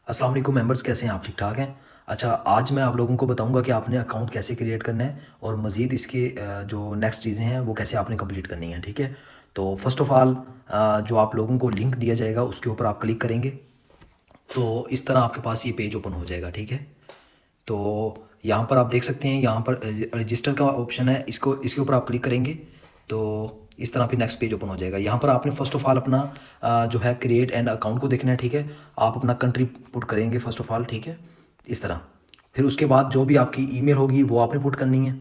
अस्सलाम वालेकुम मेंबर्स, कैसे हैं आप? ठीक ठाक हैं? अच्छा, आज मैं आप लोगों को बताऊंगा कि आपने अकाउंट कैसे क्रिएट करना है और मज़ीद इसके जो नेक्स्ट चीज़ें हैं वो कैसे आपने कंप्लीट करनी है। ठीक है, तो फर्स्ट ऑफ़ ऑल जो आप लोगों को लिंक दिया जाएगा उसके ऊपर आप क्लिक करेंगे तो इस तरह आपके पास ये पेज ओपन हो जाएगा। ठीक है, तो यहाँ पर आप देख सकते हैं, यहाँ पर रजिस्टर का ऑप्शन है, इसको इसके ऊपर आप क्लिक करेंगे तो इस तरह फिर नेक्स्ट पेज ओपन हो जाएगा। यहाँ पर आपने फर्स्ट ऑफ ऑल अपना जो है क्रिएट एंड अकाउंट को देखना है। ठीक है, आप अपना कंट्री पुट करेंगे फर्स्ट ऑफ ऑल। ठीक है, इस तरह फिर उसके बाद जो भी आपकी ईमेल होगी वो आपने पुट करनी है।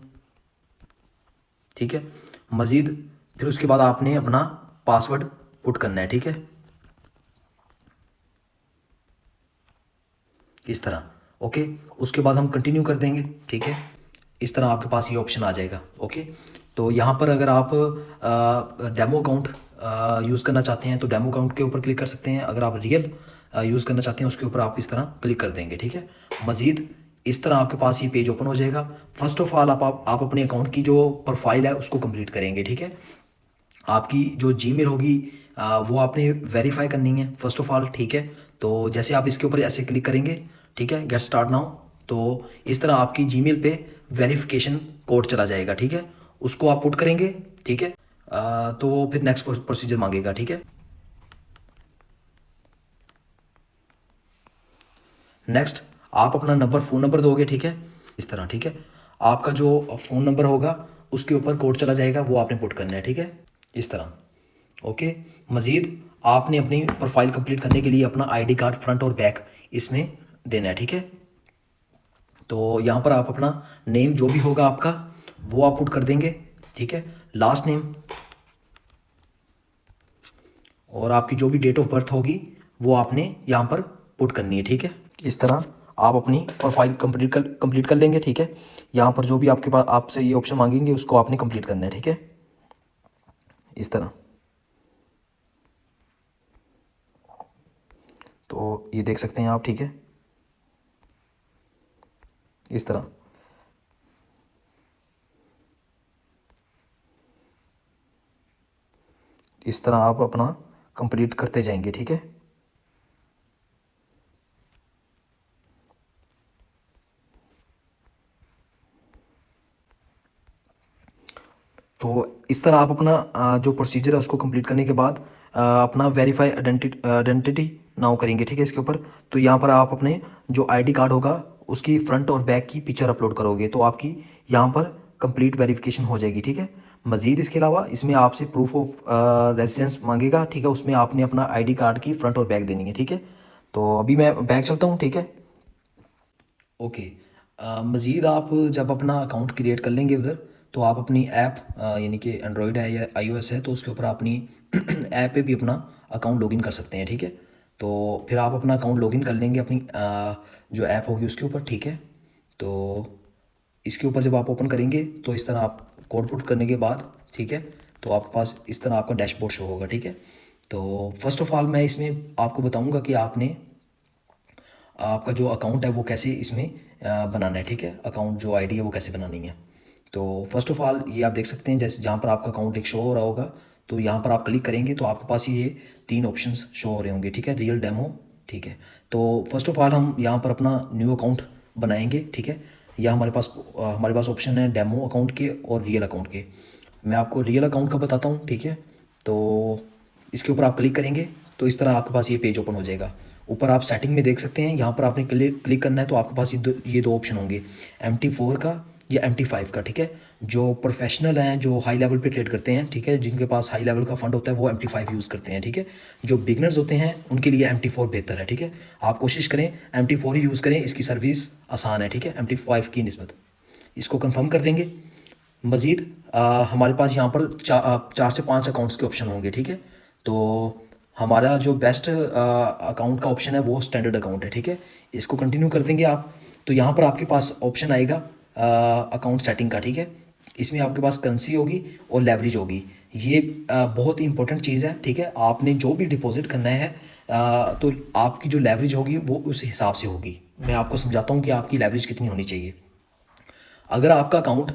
ठीक है, मज़ीद फिर उसके बाद आपने अपना पासवर्ड पुट करना है। ठीक है, इस तरह। ओके, उसके बाद हम कंटिन्यू कर देंगे। ठीक है, इस तरह आपके पास ये ऑप्शन आ जाएगा। ओके, तो यहाँ पर अगर आप डेमो अकाउंट यूज़ करना चाहते हैं तो डेमो अकाउंट के ऊपर क्लिक कर सकते हैं। अगर आप रियल यूज़ करना चाहते हैं उसके ऊपर आप इस तरह क्लिक कर देंगे। ठीक है, मज़ीद इस तरह आपके पास ये पेज ओपन हो जाएगा। फर्स्ट ऑफ ऑल आप अपने अकाउंट की जो प्रोफाइल है उसको कंप्लीट करेंगे। ठीक है, आपकी जो जीमेल होगी वो आपने वेरीफाई करनी है फर्स्ट ऑफ ऑल। ठीक है, तो जैसे आप इसके ऊपर ऐसे क्लिक करेंगे, ठीक है, गेट स्टार्ट नाउ, तो इस तरह आपकी जीमेल पे वेरिफिकेशन कोड चला जाएगा। ठीक है, उसको आप पुट करेंगे। ठीक है, तो फिर नेक्स्ट प्रोसीजर मांगेगा। ठीक है, नेक्स्ट आप अपना नंबर, फ़ोन नंबर दोगे। ठीक है, इस तरह। ठीक है, आपका जो फ़ोन नंबर होगा उसके ऊपर कोड चला जाएगा, वो आपने पुट करना है। ठीक है, इस तरह। ओके, मज़ीद आपने अपनी प्रोफाइल कंप्लीट करने के लिए अपना आईडी कार्ड फ्रंट और बैक इसमें देना है। ठीक है, तो यहाँ पर आप अपना नेम जो भी होगा आपका वो आप पुट कर देंगे। ठीक है, लास्ट नेम और आपकी जो भी डेट ऑफ बर्थ होगी वो आपने यहाँ पर पुट करनी है। ठीक है, इस तरह आप अपनी प्रोफाइल कंप्लीट कर लेंगे। ठीक है, यहाँ पर जो भी आपके पास आपसे ये ऑप्शन मांगेंगे उसको आपने कंप्लीट करना है। ठीक है, इस तरह। तो ये देख सकते हैं आप। ठीक है, इस तरह। इस तरह आप अपना कंप्लीट करते जाएंगे। ठीक है, तो इस तरह आप अपना जो प्रोसीजर है उसको कंप्लीट करने के बाद अपना वेरीफाई आइडेंटिटी नाउ करेंगे। ठीक है, इसके ऊपर तो यहाँ पर आप अपने जो आईडी कार्ड होगा उसकी फ्रंट और बैक की पिक्चर अपलोड करोगे तो आपकी यहाँ पर कंप्लीट वेरिफिकेशन हो जाएगी। ठीक है, मज़ीद इसके अलावा इसमें आपसे प्रूफ ऑफ रेजिडेंस मांगेगा। ठीक है, उसमें आपने अपना आईडी कार्ड की फ्रंट और बैक देनी है। ठीक है, तो अभी मैं बैक चलता हूँ। ठीक है, ओके, मज़ीद आप जब अपना अकाउंट क्रिएट कर लेंगे उधर तो आप अपनी ऐप यानी कि एंड्रॉयड है या आईओएस है तो उसके ऊपर अपनी ऐप पे भी अपना अकाउंट लॉगिन कर सकते हैं। ठीक है, तो फिर आप अपना अकाउंट लॉगिन कर लेंगे अपनी जो ऐप होगी उसके ऊपर। ठीक है, तो इसके ऊपर जब आप ओपन करेंगे तो इस तरह आप कोड पुट करने के बाद, ठीक है, तो आपके पास इस तरह आपका डैशबोर्ड शो होगा। ठीक है, तो फर्स्ट ऑफ ऑल मैं इसमें आपको बताऊंगा कि आपने आपका जो अकाउंट है वो कैसे इसमें बनाना है। ठीक है, अकाउंट जो आईडी है वो कैसे बनानी है। तो फर्स्ट ऑफ ऑल ये आप देख सकते हैं, जैसे जहाँ पर आपका अकाउंट एक शो हो रहा होगा तो यहाँ पर आप क्लिक करेंगे तो आपके पास ये तीन ऑप्शंस शो हो रहे होंगे। ठीक है, रियल, डेमो। ठीक है, तो फर्स्ट ऑफ ऑल हम यहाँ पर अपना न्यू अकाउंट बनाएंगे। ठीक है, या हमारे पास ऑप्शन है डेमो अकाउंट के और रियल अकाउंट के। मैं आपको रियल अकाउंट का बताता हूँ। ठीक है, तो इसके ऊपर आप क्लिक करेंगे तो इस तरह आपके पास ये पेज ओपन हो जाएगा। ऊपर आप सेटिंग में देख सकते हैं, यहाँ पर आपने क्लिक करना है तो आपके पास ये दो ऑप्शन होंगे, MT4 का या MT5 का। ठीक है, जो प्रोफेशनल हैं, जो हाई लेवल पे ट्रेड करते हैं, ठीक है, जिनके पास हाई लेवल का फंड होता है वो MT5 यूज़ करते हैं। ठीक है, जो बिगनर्स होते हैं उनके लिए MT4 बेहतर है। ठीक है, आप कोशिश करें MT4 ही यूज़ करें, इसकी सर्विस आसान है। ठीक है, MT5 की निस्बत। इसको कंफर्म कर देंगे। मज़ीद हमारे पास यहाँ पर 4 से 5 अकाउंट्स के ऑप्शन होंगे। ठीक है, तो हमारा जो बेस्ट अकाउंट का ऑप्शन है वो स्टैंडर्ड अकाउंट है। ठीक है, इसको कंटिन्यू कर देंगे आप। तो यहाँ पर आपके पास ऑप्शन आएगा अकाउंट सेटिंग का। ठीक है, इसमें आपके पास करेंसी होगी और लेवरेज होगी। ये बहुत ही इंपॉर्टेंट चीज़ है। ठीक है, आपने जो भी डिपॉजिट करना है तो आपकी जो लेवरेज होगी वो उस हिसाब से होगी। मैं आपको समझाता हूँ कि आपकी लेवरेज कितनी होनी चाहिए। अगर आपका अकाउंट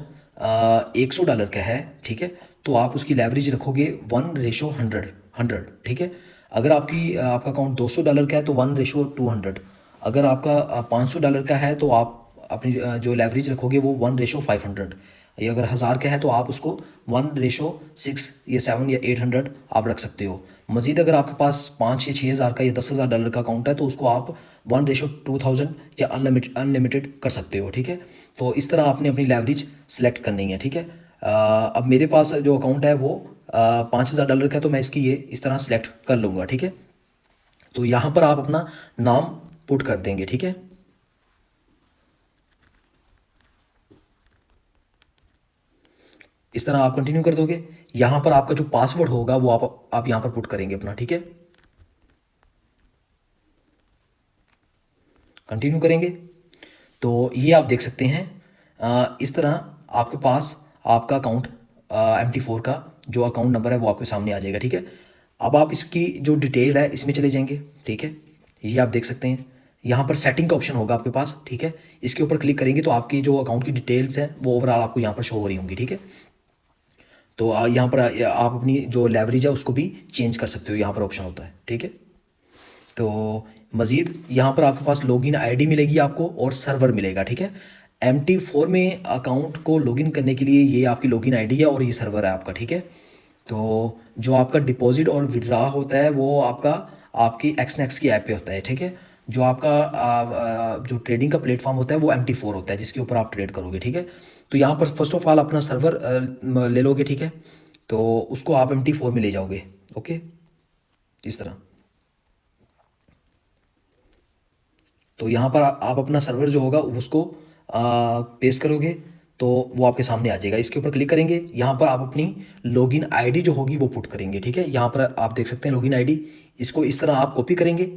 $100 का है, ठीक है, तो आप उसकी लेवरेज रखोगे 1:100। ठीक है, अगर आपका अकाउंट $200 का है तो 1:200। अगर आपका $500 का है तो आप अपनी जो लेवरेज रखोगे वो 1:500। ये अगर 1000 का है तो आप उसको 1:6 या 7 या 800 आप रख सकते हो। मज़ीद अगर आपके पास 5 या 6 हज़ार का या $10,000 का अकाउंट है तो उसको आप 1:2000 या अनलिमिटेड कर सकते हो, ठीक है। तो इस तरह आपने अपनी लेवरेज सेलेक्ट करनी है, ठीक है। अब मेरे पास जो अकाउंट है वो $5000 का है, तो मैं इसकी ये इस तरह सेलेक्ट कर लूँगा, ठीक है। तो यहाँ पर आप अपना नाम पुट कर देंगे, ठीक है। इस तरह आप कंटिन्यू कर दोगे। यहाँ पर आपका जो पासवर्ड होगा वो आप यहाँ पर पुट करेंगे अपना, ठीक है। कंटिन्यू करेंगे तो ये आप देख सकते हैं इस तरह आपके पास आपका अकाउंट MT4 का जो अकाउंट नंबर है वो आपके सामने आ जाएगा, ठीक है। अब आप इसकी जो डिटेल है इसमें चले जाएंगे, ठीक है। ये आप देख सकते हैं यहाँ पर सेटिंग का ऑप्शन होगा आपके पास, ठीक है। इसके ऊपर क्लिक करेंगे तो आपकी जो अकाउंट की डिटेल्स हैं वो ओवरऑल आपको यहाँ पर शो हो रही होंगी, ठीक है। तो यहाँ पर आप अपनी जो लेवरेज है उसको भी चेंज कर सकते हो, यहाँ पर ऑप्शन होता है, ठीक है। तो मज़ीद यहाँ पर आपके पास लॉगिन आईडी मिलेगी आपको और सर्वर मिलेगा, ठीक है। MT4 में अकाउंट को लॉगिन करने के लिए ये आपकी लॉगिन आईडी है और ये सर्वर है आपका, ठीक है। तो जो आपका डिपॉजिट और विड्रा होता है वो आपका आपकी एक्सनेक्स की ऐप पे होता है, ठीक है। जो आपका जो ट्रेडिंग का प्लेटफॉर्म होता है वो MT4 होता है जिसके ऊपर आप ट्रेड करोगे, ठीक है। तो यहाँ पर फर्स्ट ऑफ ऑल अपना सर्वर ले लोगे, ठीक है। तो उसको आप MT4 में ले जाओगे, ओके, इस तरह। तो यहाँ पर आप अपना सर्वर जो होगा उसको पेस्ट करोगे तो वो आपके सामने आ जाएगा। इसके ऊपर क्लिक करेंगे, यहाँ पर आप अपनी लॉगिन आईडी जो होगी वो पुट करेंगे, ठीक है। यहाँ पर आप देख सकते हैं लॉगिन आईडी, इसको इस तरह आप कॉपी करेंगे,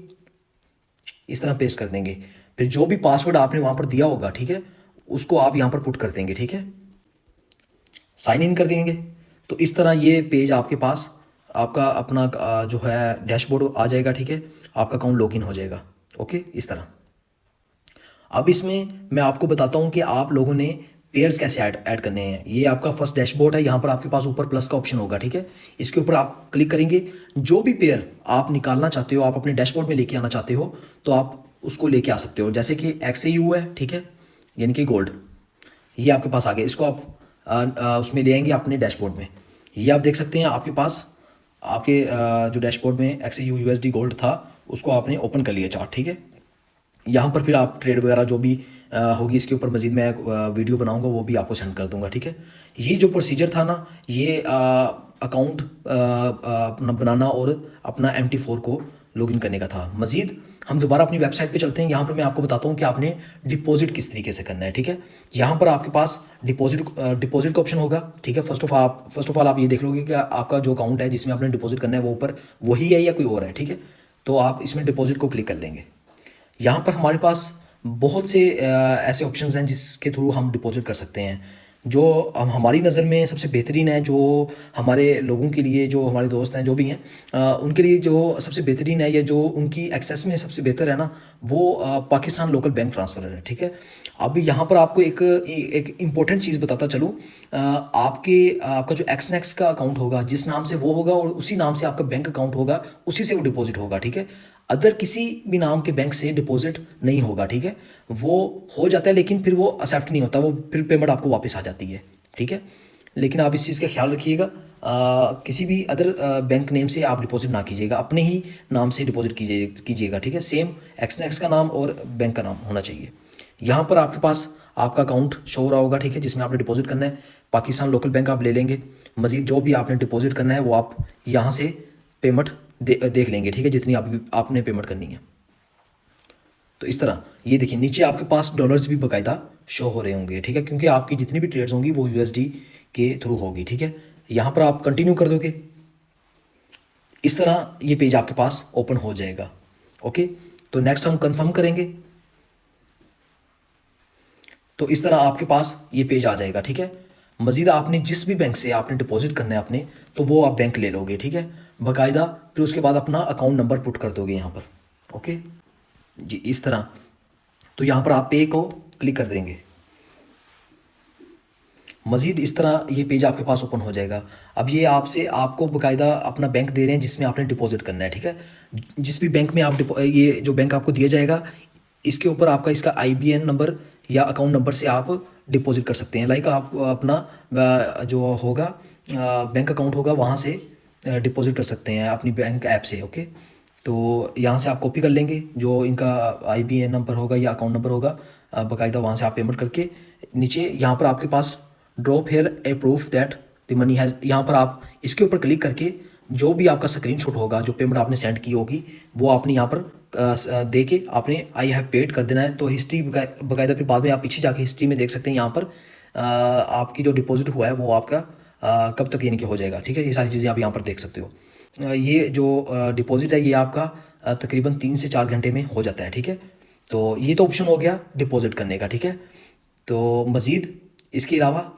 इस तरह पेस्ट कर देंगे। फिर जो भी पासवर्ड आपने वहाँ पर दिया होगा, ठीक है, उसको आप यहाँ पर पुट कर देंगे, ठीक है। साइन इन कर देंगे। तो इस तरह ये पेज आपके पास आपका अपना जो है डैशबोर्ड आ जाएगा, ठीक है। आपका अकाउंट लॉगिन हो जाएगा, ओके, इस तरह। अब इसमें मैं आपको बताता हूँ कि आप लोगों ने पेयर्स कैसे ऐड करने हैं। ये आपका फर्स्ट डैशबोर्ड है, यहाँ पर आपके पास ऊपर प्लस का ऑप्शन होगा, ठीक है। इसके ऊपर आप क्लिक करेंगे, जो भी पेयर आप निकालना चाहते हो, आप अपने डैशबोर्ड में लेके आना चाहते हो तो आप उसको लेके आ सकते हो। जैसे कि XAU है, ठीक है, यानी कि गोल्ड, ये आपके पास आ गया। इसको आप उसमें ले आएंगे अपने डैशबोर्ड में। ये आप देख सकते हैं आपके पास आपके जो डैशबोर्ड में XAU USD गोल्ड था उसको आपने ओपन कर लिया चार्ट, ठीक है। यहाँ पर फिर आप ट्रेड वगैरह जो भी होगी इसके ऊपर मज़ीद मैं वीडियो बनाऊंगा वो भी आपको सेंड कर दूंगा, ठीक है। ये जो प्रोसीजर था ना, ये अकाउंट अपना बनाना और अपना MT4 को लॉगिन करने का था। मज़ीद हम दोबारा अपनी वेबसाइट पे चलते हैं। यहाँ पर मैं आपको बताता हूँ कि आपने डिपॉजिट किस तरीके से करना है, ठीक है। यहाँ पर आपके पास डिपॉजिट का ऑप्शन होगा, ठीक है। फर्स्ट ऑफ ऑल आप ये देख लोगे कि आपका जो अकाउंट है जिसमें आपने डिपॉजिट करना है वो ऊपर वही है या कोई और है, ठीक है। तो आप इसमें डिपॉजिट को क्लिक कर लेंगे। यहाँ पर हमारे पास बहुत से ऐसे ऑप्शंस हैं जिसके थ्रू हम डिपॉजिट कर सकते हैं। जो हमारी नज़र में सबसे बेहतरीन है, जो हमारे लोगों के लिए, जो हमारे दोस्त हैं जो भी हैं उनके लिए जो सबसे बेहतरीन है या जो उनकी एक्सेस में सबसे बेहतर है ना, वो पाकिस्तान लोकल बैंक ट्रांसफ़र है, ठीक है। अब यहाँ पर आपको एक इम्पोर्टेंट चीज़ बताता चलूँ, आपका जो एक्सनेक्स का अकाउंट होगा जिस नाम से वो होगा और उसी नाम से आपका बैंक अकाउंट होगा, उसी से वो डिपॉजिट होगा, ठीक है। अदर किसी भी नाम के बैंक से डिपॉजिट नहीं होगा, ठीक है। वो हो जाता है लेकिन फिर वो एक्सेप्ट नहीं होता, वो फिर पेमेंट आपको वापस आ जाती है, ठीक है। लेकिन आप इस चीज़ का ख्याल रखिएगा, किसी भी अदर बैंक नेम से आप डिपॉजिट ना कीजिएगा, अपने ही नाम से डिपॉजिट कीजिएगा, ठीक है। सेम एक्सनेक्स का नाम और बैंक का नाम होना चाहिए। यहाँ पर आपके पास आपका अकाउंट शो हो रहा होगा, ठीक है, जिसमें आपने डिपॉजिट करना है। पाकिस्तान लोकल बैंक आप ले लेंगे। मज़ीद जो भी आपने डिपॉजिट करना है वो आप यहाँ से पेमेंट देख लेंगे, ठीक है, जितनी आपने पेमेंट करनी है। तो इस तरह ये देखिए नीचे आपके पास डॉलर्स भी बाकायदा शो हो रहे होंगे, ठीक है, क्योंकि आपकी जितनी भी ट्रेड्स होंगी वो USD के थ्रू होगी, ठीक है। यहाँ पर आप कंटिन्यू कर दोगे, इस तरह ये पेज आपके पास ओपन हो जाएगा, ओके। तो नेक्स्ट हम कंफर्म करेंगे। तो इस तरह आपके पास ये पेज आ जाएगा, ठीक है। मज़ीद आपने जिस भी बैंक से आपने डिपॉजिट करना है अपने, तो वो आप बैंक ले लोगे, ठीक है, बाकायदा। फिर उसके बाद अपना अकाउंट नंबर पुट कर दोगे यहाँ पर, ओके जी, इस तरह। तो यहाँ पर आप पे को क्लिक कर देंगे। मज़ीद इस तरह ये पेज आपके पास ओपन हो जाएगा। अब ये आपको बाकायदा अपना बैंक दे रहे हैं जिसमें आपने डिपॉजिट करना है, ठीक है। जिस भी बैंक में आप ये जो बैंक आपको दिया जाएगा इसके ऊपर आपका इसका IBN नंबर या अकाउंट नंबर से आप डिपॉजिट कर सकते हैं। लाइक आप अपना जो होगा बैंक अकाउंट होगा वहाँ से डिपॉजिट कर सकते हैं अपनी बैंक ऐप से। ओके, तो यहाँ से आप कॉपी कर लेंगे जो इनका IBN नंबर होगा या अकाउंट नंबर होगा, बाकायदा वहाँ से आप पेमेंट करके नीचे यहाँ पर आपके पास drop here a proof that the money has, यहाँ पर आप इसके ऊपर क्लिक करके जो भी आपका स्क्रीनशॉट होगा जो पेमेंट आपने सेंड की होगी वो आपने यहाँ पर दे के आपने आई हैव पेड कर देना है। तो हिस्ट्री बाकायदा फिर बाद में आप पीछे जाके हिस्ट्री में देख सकते हैं यहाँ पर आपकी जो डिपॉजिट हुआ है वो आपका कब तक यानी कि हो जाएगा। ठीक है, ये सारी चीज़ें आप यहाँ पर देख सकते हो। ये जो डिपॉजिट है ये आपका तकरीबन 3 से 4 घंटे में हो जाता है। ठीक है, तो ये तो ऑप्शन हो गया डिपॉजिट करने का। ठीक है, तो मज़ीद इसके अलावा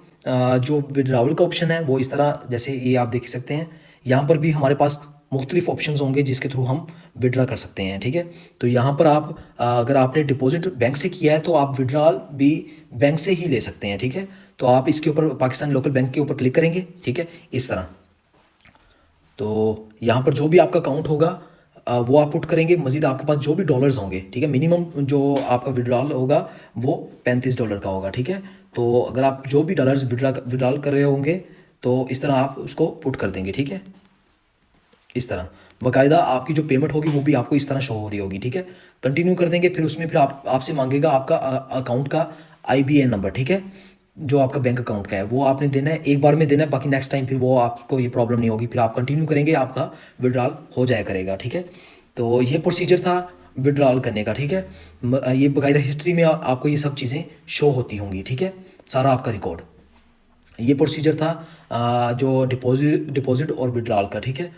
जो विड्रॉवल का ऑप्शन है वो इस तरह, जैसे ये आप देख सकते हैं यहाँ पर भी हमारे पास मुख्तलिफ ऑप्शंस होंगे जिसके थ्रू हम विड्रा कर सकते हैं। ठीक है, तो यहाँ पर आप अगर आपने डिपॉजिट बैंक से किया है तो आप विड्रॉल भी बैंक से ही ले सकते हैं। ठीक है, तो आप इसके ऊपर पाकिस्तान लोकल बैंक के ऊपर क्लिक करेंगे। ठीक है, इस तरह तो यहाँ पर जो भी आपका अकाउंट होगा वो आप पुट करेंगे। मजीद आपके पास जो भी डॉलर्स होंगे, ठीक है, मिनिमम जो आपका विड्रॉल होगा वो $35 का होगा। ठीक है, तो अगर आप जो भी डॉलर्स विड्रॉल कर रहे होंगे तो इस तरह आप उसको पुट कर देंगे। ठीक है, इस तरह बाकायदा आपकी जो पेमेंट होगी वो भी आपको इस तरह शो हो रही होगी। ठीक है, कंटिन्यू कर देंगे, फिर उसमें फिर आपसे मांगेगा आपका अकाउंट का IBN नंबर। ठीक है, जो आपका बैंक अकाउंट का है वो आपने देना है, एक बार में देना है, बाकी नेक्स्ट टाइम फिर वो आपको ये प्रॉब्लम नहीं होगी। फिर आप कंटिन्यू करेंगे, आपका विड्रॉल हो जाया करेगा। ठीक है, तो ये प्रोसीजर था विड्रॉल करने का। ठीक है, ये बाकायदा हिस्ट्री में आपको ये सब चीज़ें शो होती होंगी। ठीक है, सारा आपका रिकॉर्ड, ये प्रोसीजर था जो डिपॉजिट और विड्रॉल का। ठीक है।